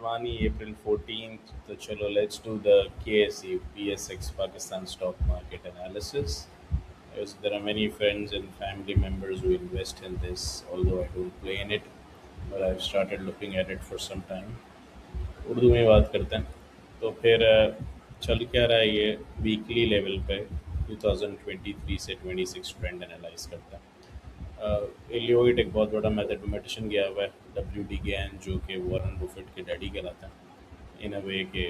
Armani April 14th. So chalo, let's do the KSE PSX Pakistan stock market analysis. Because there are many friends and family members who invest in this, although I don't play in it, but I've started looking at it for some time. Urdu में बात करते हैं तो फिर चल क्या रहा है ये वीकली लेवल पे 2023 से 26 ट्रेंड एनालाइज करते हैं। एलियोइड एक बहुत बड़ा मैथमेटिशियन गया हुआ है, डब्ल्यू डी गैन, जो कि वॉरेन बुफेट के डैडी कहलाते हैं इन अ वे के।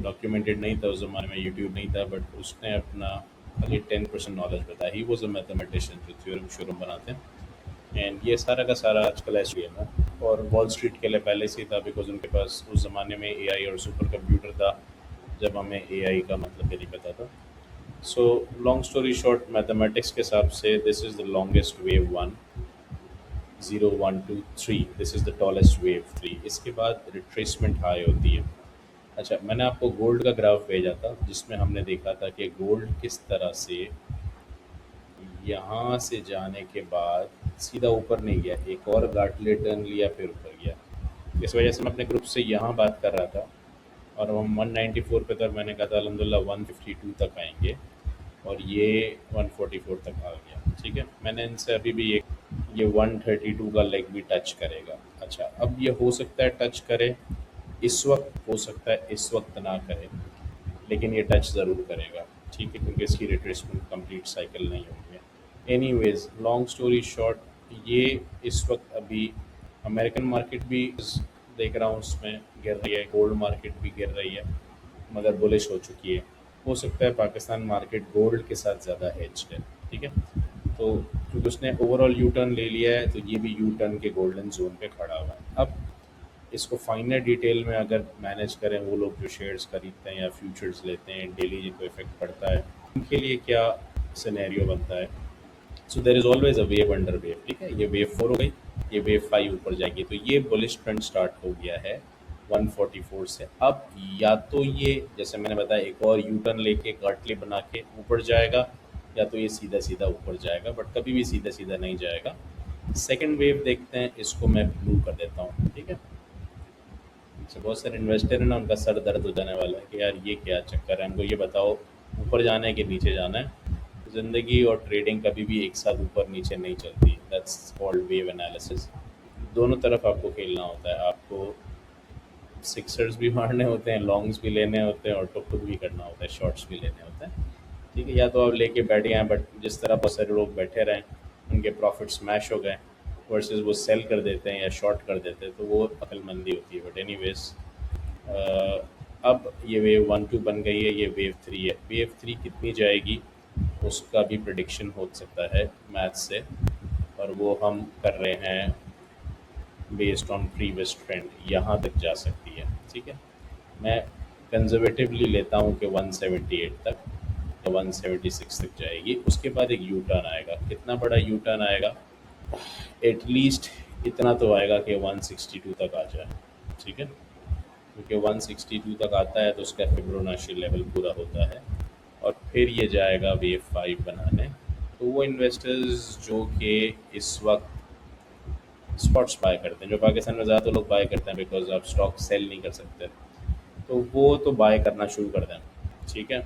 डॉक्यूमेंटेड नहीं था उस ज़माने में, यूट्यूब नहीं था, बट उसने अपना खाली 10% नॉलेज बताया। ही वॉज अ मैथमेटिशियन जो थ्योरम श्योरम बनाते हैं। एंड ये सारा का सारा आजकल ऐसे है ना, और वॉल स्ट्रीट के लिए पहले से ही था, बिकॉज उनके पास उस ज़माने में एआई और सुपर कंप्यूटर था, जब हमें एआई का मतलब भी नहीं पता था। So long story short, mathematics के हिसाब से this is the longest wave one, 0 1 2 3, this is the tallest wave 3। इसके बाद रिट्रेसमेंट हाई होती है। अच्छा, मैंने आपको गोल्ड का ग्राफ भेजा था जिसमें हमने देखा था कि गोल्ड किस तरह से यहाँ से जाने के बाद सीधा ऊपर नहीं गया, एक और गाटले टर्न लिया, फिर ऊपर गया। इस वजह से मैं अपने ग्रुप से यहाँ बात कर रहा था, और हम 194 पे था। मैंने कहा था अलहमदिल्ला 152 तक आएंगे, और ये 144 तक आ गया। ठीक है, मैंने इनसे अभी भी ये 132 का लेग भी टच करेगा। अच्छा, अब ये हो सकता है टच करे इस वक्त, हो सकता है इस वक्त ना करे, लेकिन ये टच ज़रूर करेगा। ठीक है, क्योंकि इसकी रिट्रेसमेंट कंप्लीट साइकिल नहीं हुई है। एनीवेज, लॉन्ग स्टोरी शॉर्ट, ये इस वक्त अभी अमेरिकन मार्केट भी देख रहा हूँ उसमें गिर रही है, गोल्ड मार्केट भी गिर रही है, मगर बुलिश हो चुकी है। हो सकता है पाकिस्तान मार्केट गोल्ड के साथ ज़्यादा हेज्ड है। ठीक है, तो क्योंकि उसने ओवरऑल यू टर्न ले लिया है, तो ये भी यू टर्न के गोल्डन जोन पे खड़ा हुआ है। अब इसको फाइनल डिटेल में अगर मैनेज करें वो लोग जो शेयर्स खरीदते हैं या फ्यूचर्स लेते हैं, डेली जिनको इफेक्ट पड़ता है, उनके लिए क्या सिनेरियो बनता है। So there is always a wave under wave. ठीक है, ये वेव 4 हो गई, ये वेव 5 ऊपर जाएगी, तो ये बुलिश ट्रेंड स्टार्ट हो गया है 144 से। अब या तो ये जैसे मैंने बताया एक और यू टर्न लेके गाटले बना के ऊपर जाएगा, या तो ये सीधा सीधा ऊपर जाएगा, बट कभी भी सीधा सीधा नहीं जाएगा। सेकेंड वेव देखते हैं, इसको मैं ब्लू कर देता हूँ। ठीक है, अच्छा, बहुत सारे इन्वेस्टर है ना, उनका सर दर्द हो जाने वाला है कि यार ये क्या चक्कर है, हमको ये बताओ ऊपर जाना है कि नीचे जाना है। ज़िंदगी और ट्रेडिंग कभी भी एक साथ ऊपर नीचे नहीं चलती। That's called wave analysis. दोनों तरफ आपको खेलना होता है, आपको सिक्सर्स भी मारने होते हैं, लॉन्ग्स भी लेने होते हैं, और टुक भी करना होता है, शॉर्ट्स भी लेने होते हैं। ठीक है, या तो आप लेके बैठ गए हैं, बट जिस तरह बहुत सारे लोग बैठे रहें, उनके प्रॉफिट स्मैश हो गए, वर्सेस वो सेल कर देते हैं या शॉर्ट कर देते हैं, तो वो अक्लमंदी होती है। बट एनीवेज, अब ये वेव 1 2 बन गई है, ये वेव 3 है। वेव 3 कितनी जाएगी उसका भी प्रिडिक्शन हो सकता है मैथ से, और वो हम कर रहे हैं बेस्ड ऑन प्रीवियस ट्रेंड, यहाँ तक जा सकती है। ठीक है, मैं कंजर्वेटिवली लेता हूँ कि 178 तक या 176 तक जाएगी। उसके बाद एक यू टर्न आएगा। कितना बड़ा यू टर्न आएगा? एटलीस्ट इतना तो आएगा कि 162 तक आ जाए। ठीक है, क्योंकि 162 तक आता है तो उसका फिब्रोनाची लेवल पूरा होता है, और फिर ये जाएगा वेव 5 बनाने। तो वो इन्वेस्टर्स जो कि इस वक्त स्पॉट्स बाय करते हैं, जो पाकिस्तान में ज़्यादा लोग बाय करते हैं बिकॉज आप स्टॉक सेल नहीं कर सकते, तो वो तो बाय करना शुरू कर दें। ठीक है,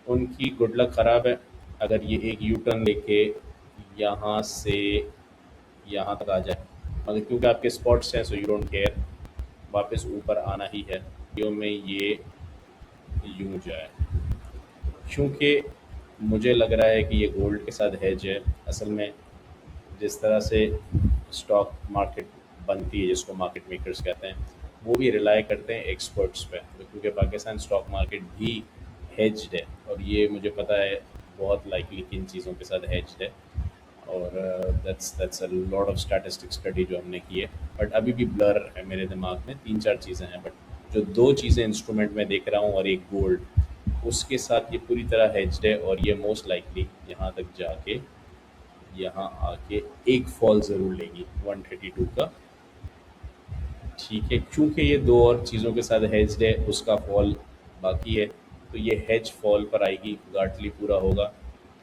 उनकी गुड लक ख़राब है अगर ये एक यू टर्न लेके यहाँ से यहाँ तक आ जाए, मगर क्योंकि आपके स्पॉट्स हैं सो यू डोंट केयर, वापस ऊपर आना ही है। यो में ये यूँ जाए, क्योंकि मुझे लग रहा है कि ये गोल्ड के साथ हेज है। असल में जिस तरह से स्टॉक मार्केट बनती है, जिसको मार्केट मेकर्स कहते हैं, वो भी रिलाई करते हैं एक्सपर्ट्स पे, तो क्योंकि पाकिस्तान स्टॉक मार्केट भी हेज्ड है, और ये मुझे पता है बहुत लाइकली किन चीज़ों के साथ हेज्ड है, और that's a lot of statistic study जो हमने की है। बट अभी भी ब्लर है मेरे दिमाग में, 3 4 चीज़ें हैं, बट जो 2 चीज़ें इंस्ट्रूमेंट में देख रहा हूँ और एक गोल्ड, उसके साथ ये पूरी तरह हेज्ड है, और ये मोस्ट लाइकली यहाँ तक जाके यहाँ आके एक फॉल ज़रूर लेगी 132 का। ठीक है, क्योंकि ये 2 और चीज़ों के साथ हेज्ड है, उसका फॉल बाकी है, तो ये हेज फॉल पर आएगी, गाटली पूरा होगा,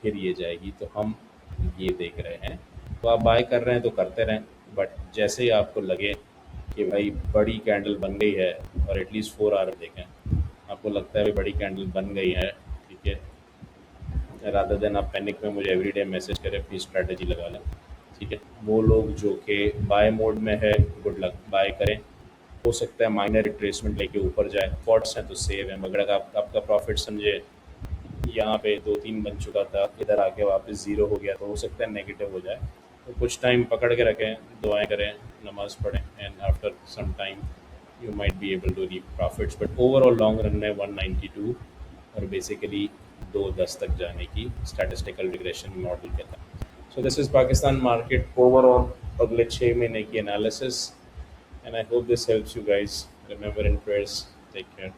फिर ये जाएगी। तो हम ये देख रहे हैं, तो आप बाय कर रहे हैं तो करते रहें, बट जैसे ही आपको लगे कि भाई बड़ी कैंडल बन गई है और एटलीस्ट 4 आवर देखें, आपको लगता है भाई बड़ी कैंडल बन गई है, ठीक है, रादर देन आप पैनिक में मुझे एवरीडे मैसेज करें अपनी स्ट्रैटेजी लगा लें, ठीक है। वो लोग जो कि बाय मोड में है, गुड लक, बाय करें। हो सकता है माइनर रिट्रेसमेंट लेके ऊपर जाए, स्पॉट्स हैं तो सेव है, मगर अगर आपका प्रॉफिट समझे यहाँ पे 2-3 बन चुका था, इधर आके वापस ज़ीरो हो गया, तो हो सकता है नेगेटिव हो जाए। तो कुछ टाइम पकड़ के रखें, दुआएं करें, नमाज पढ़ें, and after some time you might be able to reap profits. But overall long run में 192 और बेसिकली 210 तक जाने की स्टैटिस्टिकल रिग्रेशन मॉडल के था। So this is Pakistan market overall अगले 6 महीने की analysis, and I hope this helps you guys. Remember in prayers, take care.